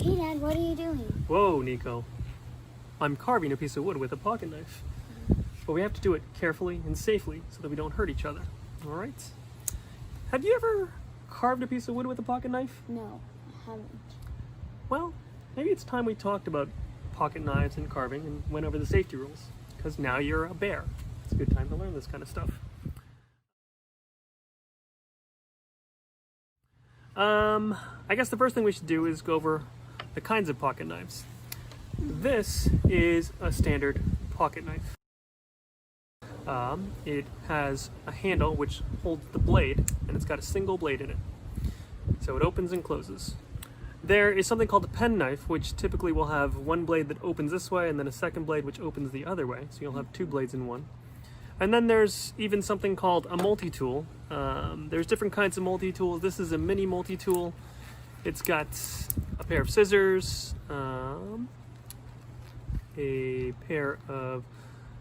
Hey Dad, what are you doing? Whoa, Nico. I'm carving a piece of wood with a pocket knife. But we have to do it carefully and safely so that we don't hurt each other. All right? Have you ever carved a piece of wood with a pocket knife? No, I haven't. Well, maybe it's time we talked about pocket knives and carving and went over the safety rules. Because now you're a bear. It's a good time to learn this kind of stuff. I guess the first thing we should do is go over the kinds of pocket knives. This is a standard pocket knife. It has a handle which holds the blade, and it's got a single blade in it. So it opens and closes. There is something called a pen knife, which typically will have one blade that opens this way and then a second blade which opens the other way. So you'll have two blades in one. And then there's even something called a multi-tool. There's different kinds of multi-tools. This is a mini multi-tool. It's got a pair of scissors,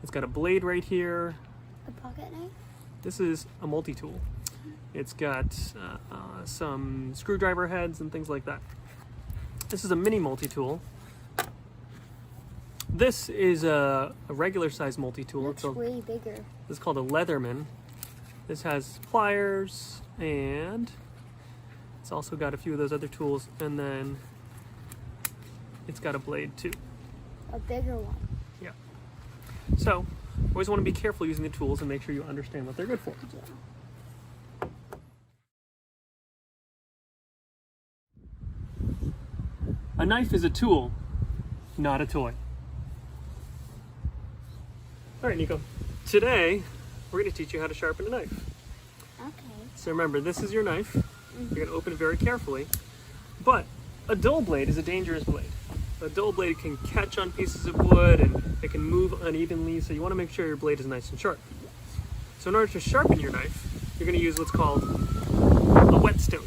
it's got a blade right here. A pocket knife? This is a multi-tool. It's got some screwdriver heads and things like that. This is a mini multi-tool. This is a regular size multi-tool. Looks way bigger. This is called a Leatherman. This has pliers, and it's also got a few of those other tools, and then it's got a blade too. A bigger one. Yeah. So, always want to be careful using the tools and make sure you understand what they're good for. Yeah. A knife is a tool, not a toy. All right, Nico. Today, we're going to teach you how to sharpen a knife. Okay. So remember, this is your knife. You're going to open it very carefully. But a dull blade is a dangerous blade. A dull blade can catch on pieces of wood and it can move unevenly, so you want to make sure your blade is nice and sharp. So in order to sharpen your knife, you're going to use what's called a whetstone.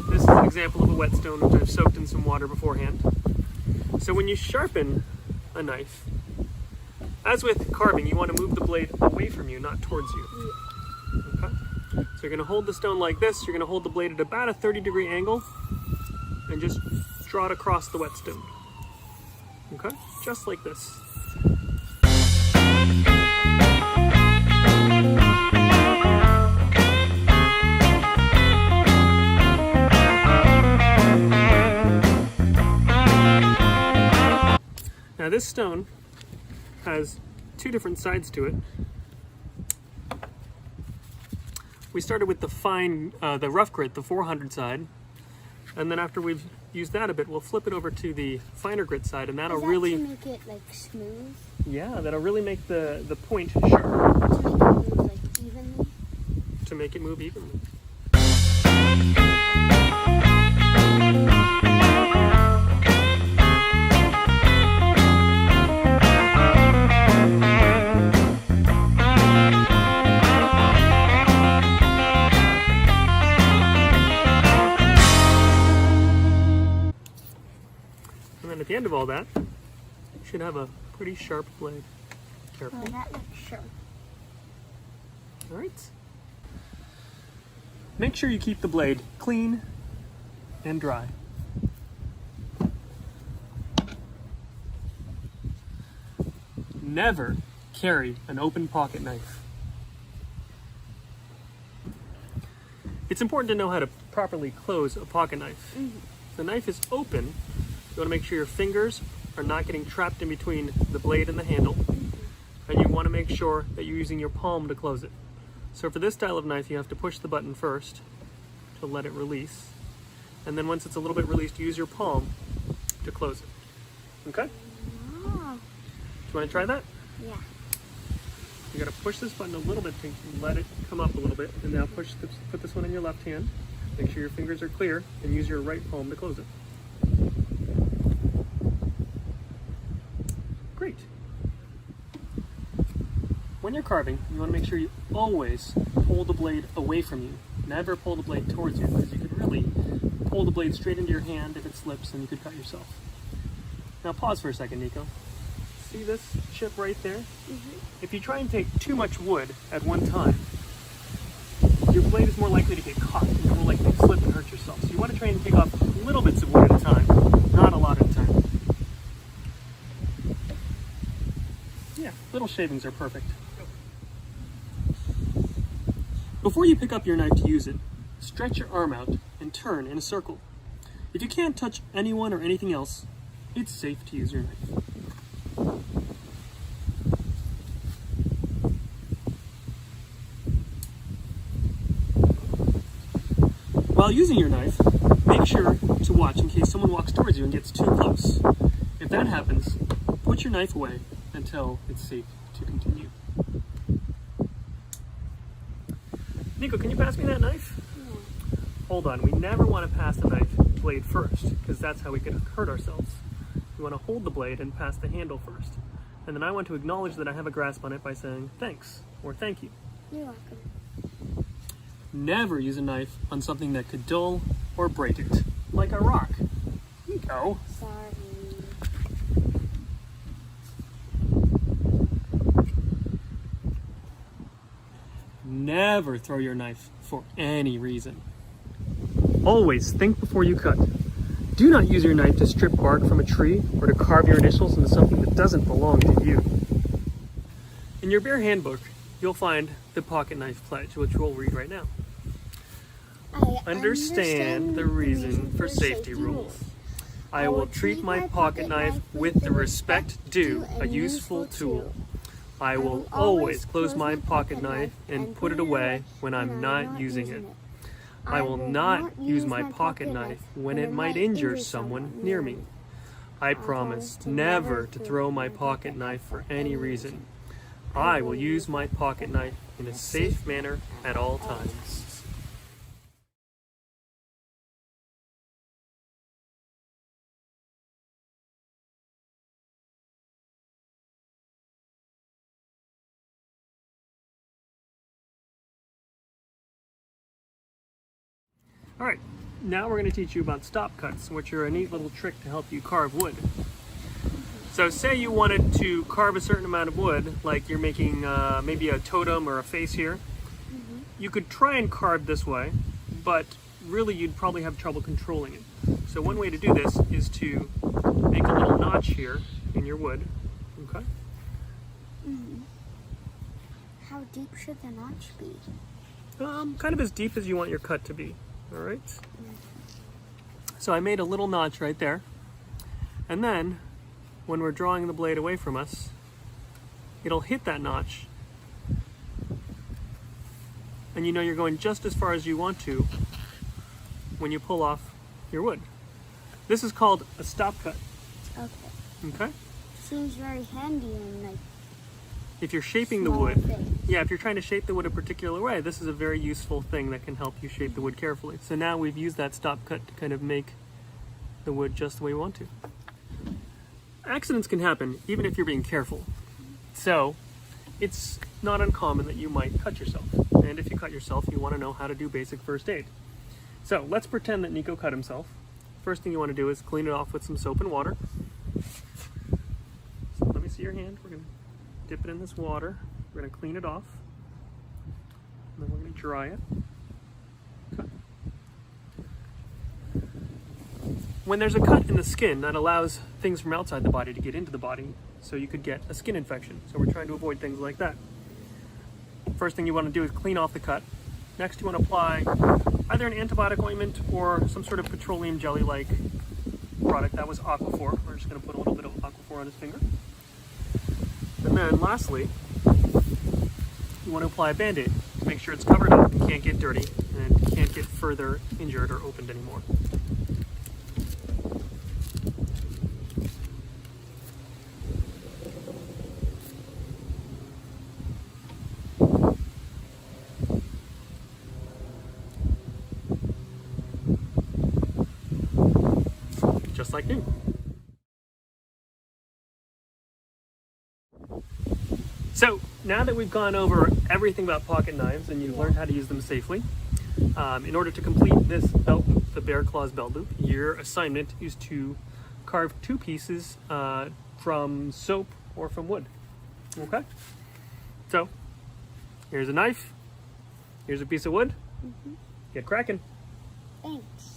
This is an example of a whetstone which I've soaked in some water beforehand. So when you sharpen a knife, as with carving, you want to move the blade away from you, not towards you. Okay? So you're going to hold the stone like this. You're going to hold the blade at about a 30-degree angle and just draw it across the whetstone. Okay? Just like this. Now this stone has two different sides to it. We started with the fine, the rough grit, the 400 side, and then after we've used that a bit, we'll flip it over to the finer grit side, and that'll really to make it like smooth. Yeah, that'll really make the point sharp. To make it move like evenly. To make it move evenly. And then at the end of all that, you should have a pretty sharp blade. Careful. Oh, that looks sharp. All right. Make sure you keep the blade clean and dry. Never carry an open pocket knife. It's important to know how to properly close a pocket knife. If the knife is open, you want to make sure your fingers are not getting trapped in between the blade and the handle. And you want to make sure that you're using your palm to close it. So for this style of knife, you have to push the button first to let it release. And then once it's a little bit released, use your palm to close it. Okay? Oh. Do you want to try that? Yeah. You got to push this button a little bit to let it come up a little bit. And now put this one in your left hand. Make sure your fingers are clear and use your right palm to close it. Great. When you're carving, you want to make sure you always pull the blade away from you. Never pull the blade towards you, because you could really pull the blade straight into your hand if it slips and you could cut yourself. Now pause for a second, Nico. See this chip right there? If you try and take too much wood at one time, your blade is more likely to get caught, and you're more likely to slip and hurt yourself. So you want to try and take off little bits of wood at a time, not a lot at a time. Yeah, little shavings are perfect. Before you pick up your knife to use it, stretch your arm out and turn in a circle. If you can't touch anyone or anything else, it's safe to use your knife. While using your knife, make sure to watch in case someone walks towards you and gets too close. If that happens, put your knife away until it's safe to continue. Nico, can you pass me that knife? Yeah. Hold on, we never want to pass the knife blade first, because that's how we could hurt ourselves. You want to hold the blade and pass the handle first. And then I want to acknowledge that I have a grasp on it by saying thanks or thank you. You're welcome. Never use a knife on something that could dull or break it, like a rock. Nico. Sorry. Never throw your knife for any reason. Always think before you cut. Do not use your knife to strip bark from a tree or to carve your initials into something that doesn't belong to you. In your bear handbook, you'll find the pocket knife pledge, which we'll read right now. I Understand the reason for safety rules. I will treat my pocket knife with the respect due a useful tool. I will always close my pocket knife and put it away when I'm not using it. I will not use my pocket knife when it might injure someone near me. I promise never to throw my pocket knife for any reason. I will use my pocket knife in a safe manner at all times. All right, now we're going to teach you about stop cuts, which are a neat little trick to help you carve wood. So say you wanted to carve a certain amount of wood, like you're making maybe a totem or a face here. You could try and carve this way, but really you'd probably have trouble controlling it. So one way to do this is to make a little notch here in your wood, okay? How deep should the notch be? Kind of as deep as you want your cut to be. All right. So I made a little notch right there. And then when we're drawing the blade away from us, it'll hit that notch. And you know you're going just as far as you want to when you pull off your wood. This is called a stop cut. Okay. Okay? Seems very handy and like If you're shaping the small wood, thing. yeah, if you're trying to shape the wood a particular way, this is a very useful thing that can help you shape the wood carefully. So now we've used that stop cut to kind of make the wood just the way we want to. Accidents can happen even if you're being careful. So it's not uncommon that you might cut yourself. And if you cut yourself, you want to know how to do basic first aid. So let's pretend that Nico cut himself. First thing you want to do is clean it off with some soap and water. So let me see your hand. We're going to dip it in this water. We're going to clean it off. And then we're going to dry it. Okay. When there's a cut in the skin, that allows things from outside the body to get into the body, so you could get a skin infection. So we're trying to avoid things like that. First thing you want to do is clean off the cut. Next, you want to apply either an antibiotic ointment or some sort of petroleum jelly-like product. That was Aquaphor. We're just going to put a little bit of Aquaphor on his finger. And then lastly, you want to apply a Band-Aid to make sure it's covered up and can't get dirty and can't get further injured or opened anymore. Just like new. So now that we've gone over everything about pocket knives and you've learned how to use them safely, in order to complete this belt loop, the bear claws belt loop, your assignment is to carve two pieces from soap or from wood. Okay? So here's a knife Here's a piece of wood. Get cracking. Thanks.